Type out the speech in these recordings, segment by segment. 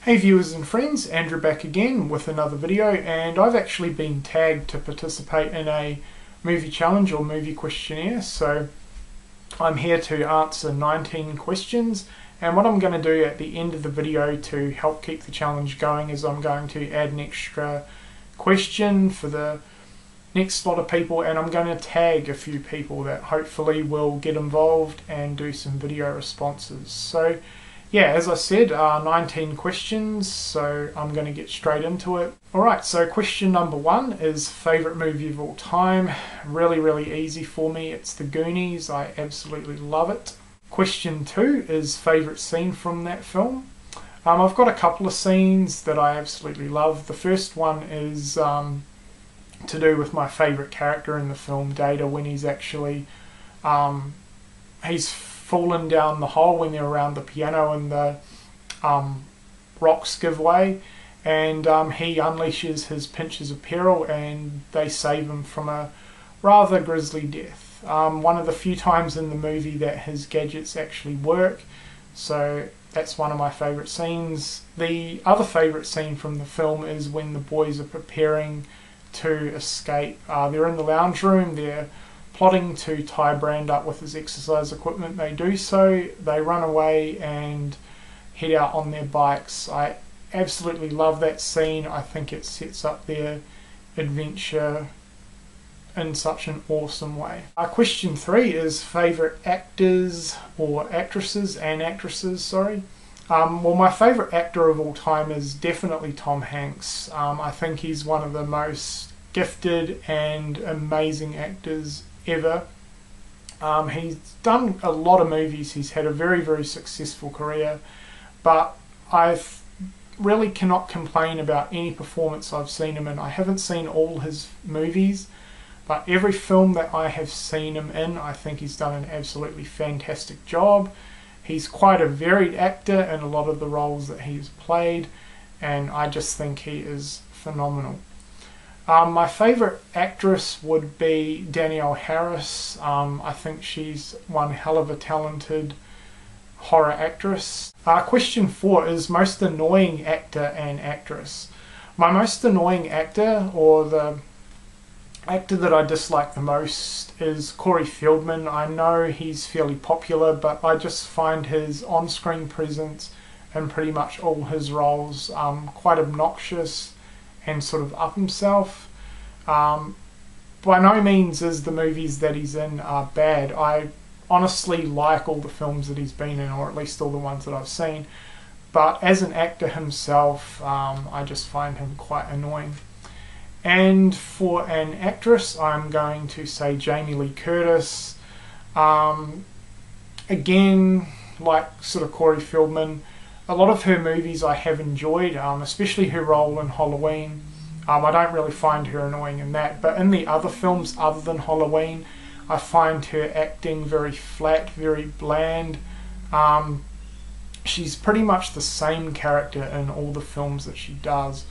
Hey viewers and friends, Andrew back again with another video, and I've actually been tagged to participate in a movie challenge or movie questionnaire. So I'm here to answer 19 questions, and what I'm going to do at the end of the video to help keep the challenge going is I'm going to add an extra question for the next lot of people, and I'm going to tag a few people that hopefully will get involved and do some video responses. So yeah, as I said, 19 questions, so I'm going to get straight into it. Alright, so question number 1 is favourite movie of all time. Really easy for me. It's The Goonies. I absolutely love it. Question 2 is favourite scene from that film. I've got a couple of scenes that I absolutely love. The first one is to do with my favourite character in the film, Data, when he's actually he's fallen down the hole when they're around the piano and the rocks give way, and he unleashes his pinches of peril and they save him from a rather grisly death. One of the few times in the movie that his gadgets actually work, so that's one of my favourite scenes. The other favourite scene from the film is when the boys are preparing to escape. They're in the lounge room, they're plotting to tie Brand up with his exercise equipment. They do so, they run away and head out on their bikes. I absolutely love that scene. I think it sets up their adventure in such an awesome way. Question 3 is favourite actors or actresses and actresses, sorry. Well, my favourite actor of all time is definitely Tom Hanks. I think he's one of the most gifted and amazing actors ever. He's done a lot of movies. He's had a very successful career, but I really cannot complain about any performance I've seen him in. I haven't seen all his movies, but every film that I have seen him in, I think he's done an absolutely fantastic job. He's quite a varied actor in a lot of the roles that he's played, and I just think he is phenomenal. My favourite actress would be Danielle Harris. I think she's one hell of a talented horror actress. Question 4 is most annoying actor and actress. My most annoying actor, or the actor that I dislike the most, is Corey Feldman. I know he's fairly popular, but I just find his on-screen presence in pretty much all his roles quite obnoxious and sort of up himself. By no means is the movies that he's in are bad. I honestly like all the films that he's been in, or at least all the ones that I've seen, but as an actor himself, I just find him quite annoying. And for an actress, I'm going to say Jamie Lee Curtis. Again, like sort of Corey Feldman, a lot of her movies I have enjoyed, especially her role in Halloween. I don't really find her annoying in that, but in the other films other than Halloween, I find her acting very flat, very bland. She's pretty much the same character in all the films that she does.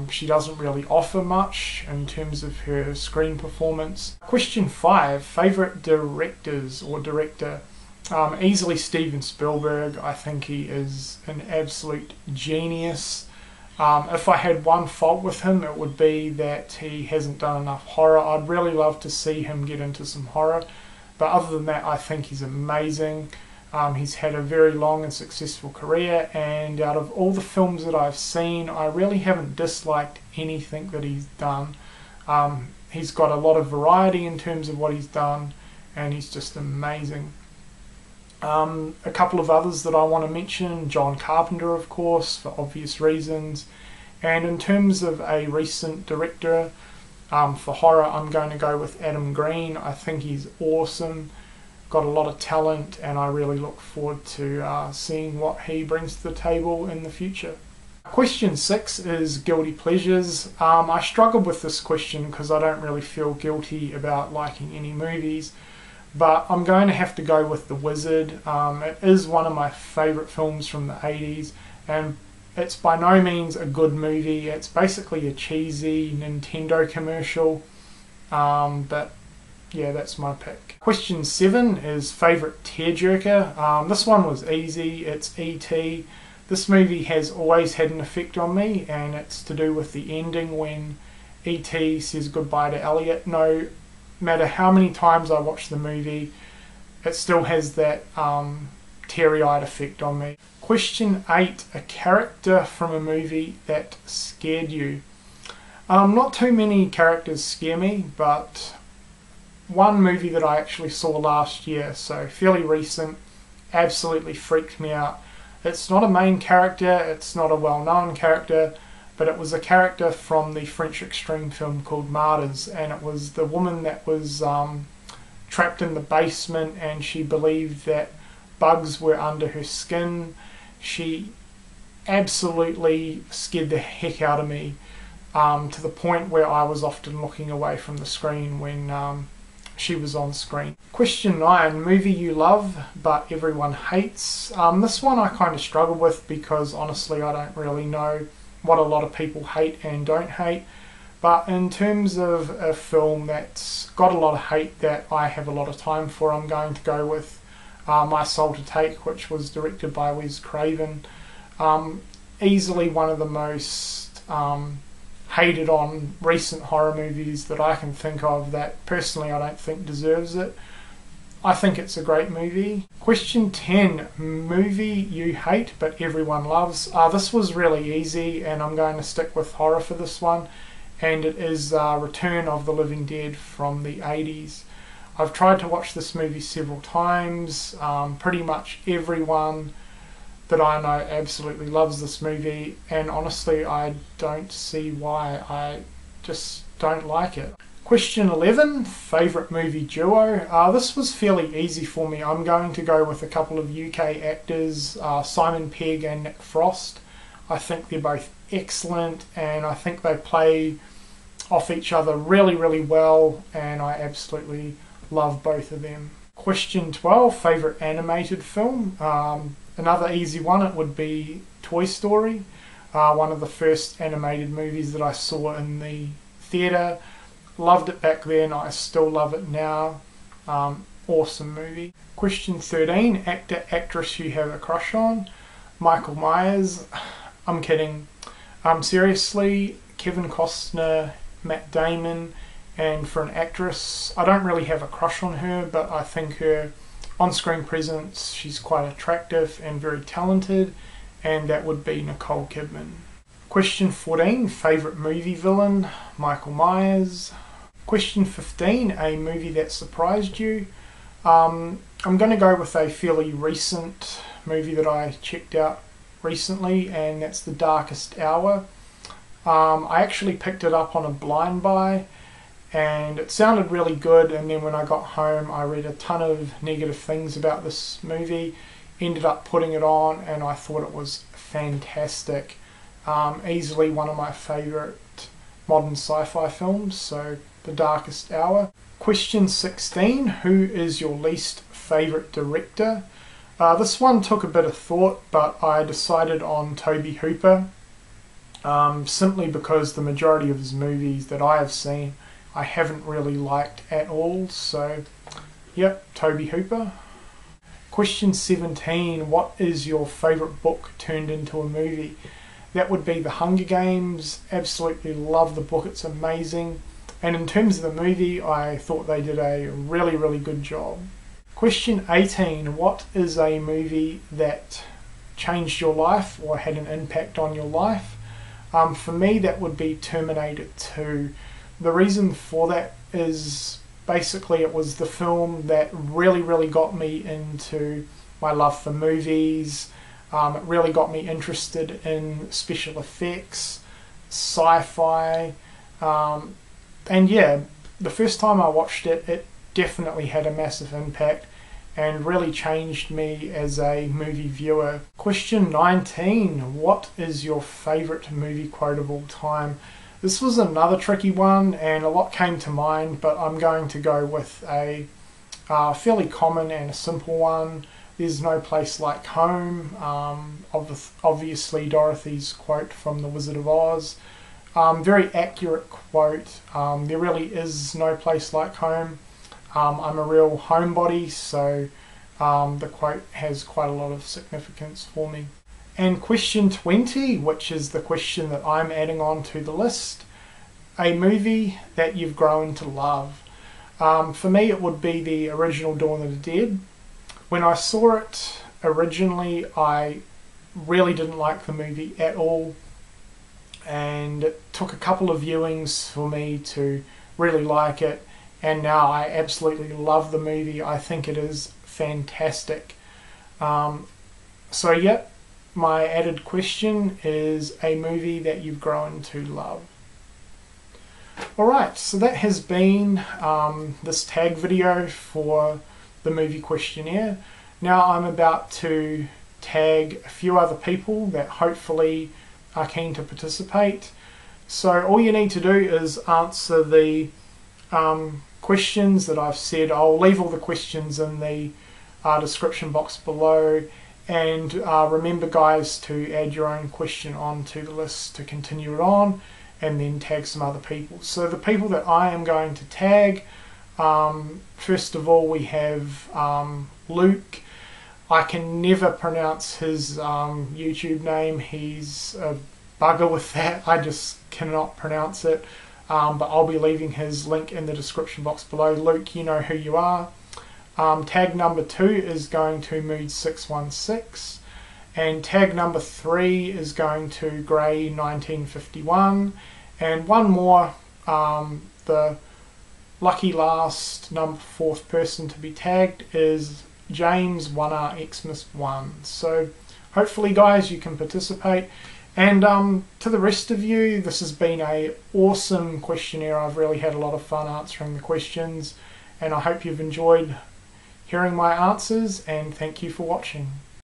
She doesn't really offer much in terms of her screen performance. Question 5, favourite directors or director. Easily Steven Spielberg. I think he is an absolute genius. If I had one fault with him, it would be that he hasn't done enough horror. I'd really love to see him get into some horror, but other than that, I think he's amazing. He's had a very long and successful career, and out of all the films that I've seen, I really haven't disliked anything that he's done. He's got a lot of variety in terms of what he's done, and he's just amazing. A couple of others that I want to mention, John Carpenter, of course, for obvious reasons. And in terms of a recent director for horror, I'm going to go with Adam Green. I think he's awesome, got a lot of talent, and I really look forward to seeing what he brings to the table in the future. Question 6 is guilty pleasures. I struggled with this question because I don't really feel guilty about liking any movies, but I'm going to have to go with The Wizard. It is one of my favourite films from the 80s, and it's by no means a good movie. It's basically a cheesy Nintendo commercial, but yeah, that's my pick. Question 7 is favourite tearjerker. This one was easy. It's E.T. This movie has always had an effect on me, and it's to do with the ending when E.T. says goodbye to Elliot. No matter how many times I watch the movie, it still has that teary-eyed effect on me. Question 8. A character from a movie that scared you. Not too many characters scare me, but one movie that I actually saw last year, so fairly recent, absolutely freaked me out. It's not a main character, it's not a well-known character, but it was a character from the French extreme film called Martyrs, and it was the woman that was trapped in the basement, and she believed that bugs were under her skin. She absolutely scared the heck out of me, to the point where I was often looking away from the screen when she was on screen. Question 9. Movie you love but everyone hates. This one I kind of struggle with because honestly I don't really know what a lot of people hate and don't hate. But in terms of a film that's got a lot of hate that I have a lot of time for, I'm going to go with My Soul to Take, which was directed by Wes Craven. Easily one of the most hated on recent horror movies that I can think of that personally I don't think deserves it. I think it's a great movie. Question 10. Movie you hate but everyone loves. This was really easy and I'm going to stick with horror for this one, and it is Return of the Living Dead from the 80s. I've tried to watch this movie several times. Pretty much everyone that I know absolutely loves this movie, and honestly I don't see why. I just don't like it. Question 11. Favourite movie duo. This was fairly easy for me. I'm going to go with a couple of UK actors, Simon Pegg and Nick Frost. I think they're both excellent and I think they play off each other really well, and I absolutely love both of them. Question 12. Favourite animated film. Another easy one, it would be Toy Story, one of the first animated movies that I saw in the theatre. Loved it back then, I still love it now. Awesome movie. Question 13. Actor, actress you have a crush on. Michael Myers. I'm kidding. Seriously, Kevin Costner, Matt Damon, and for an actress, I don't really have a crush on her, but I think her on-screen presence, she's quite attractive and very talented, and that would be Nicole Kidman. Question 14. Favourite movie villain. Michael Myers. Question 15. A movie that surprised you. I'm going to go with a fairly recent movie that I checked out recently, and that's The Darkest Hour. I actually picked it up on a blind buy, and it sounded really good, and then when I got home I read a ton of negative things about this movie, ended up putting it on, and I thought it was fantastic. Easily one of my favourite modern sci-fi films, so The Darkest Hour. Question 16. Who is your least favourite director? This one took a bit of thought, but I decided on Tobe Hooper, simply because the majority of his movies that I have seen I haven't really liked at all, so yep, Tobe Hooper. Question 17. What is your favourite book turned into a movie? That would be The Hunger Games. Absolutely love the book, it's amazing. And in terms of the movie, I thought they did a really good job. Question 18. What is a movie that changed your life or had an impact on your life? For me, that would be Terminator 2. The reason for that is basically it was the film that really got me into my love for movies. It really got me interested in special effects, sci-fi, and yeah, the first time I watched it, it definitely had a massive impact and really changed me as a movie viewer. Question 19. What is your favourite movie quote of all time? This was another tricky one and a lot came to mind, but I'm going to go with a fairly common and a simple one. There's no place like home. Obviously Dorothy's quote from The Wizard of Oz. Very accurate quote. There really is no place like home. I'm a real homebody, so the quote has quite a lot of significance for me. And question 20, which is the question that I'm adding on to the list, a movie that you've grown to love. For me, it would be the original Dawn of the Dead. When I saw it originally, I really didn't like the movie at all, and it took a couple of viewings for me to really like it, and now I absolutely love the movie. I think it is fantastic. So yep, my added question is a movie that you've grown to love. Alright, so that has been this tag video for the movie questionnaire. Now I'm about to tag a few other people that hopefully are keen to participate. So all you need to do is answer the questions that I've said. I'll leave all the questions in the description box below, and remember guys to add your own question onto the list to continue it on, and then tag some other people. So the people that I am going to tag, first of all we have Luke. I can never pronounce his YouTube name. He's a bugger with that. I just cannot pronounce it. But I'll be leaving his link in the description box below. Luke, you know who you are. Tag number 2 is going to Mood616. And tag number 3 is going to Grey1951. And one more, the lucky last number 4th person to be tagged is James 1RXmas1. So hopefully guys you can participate, and to the rest of you, this has been an awesome questionnaire. I've really had a lot of fun answering the questions, and I hope you've enjoyed hearing my answers, and thank you for watching.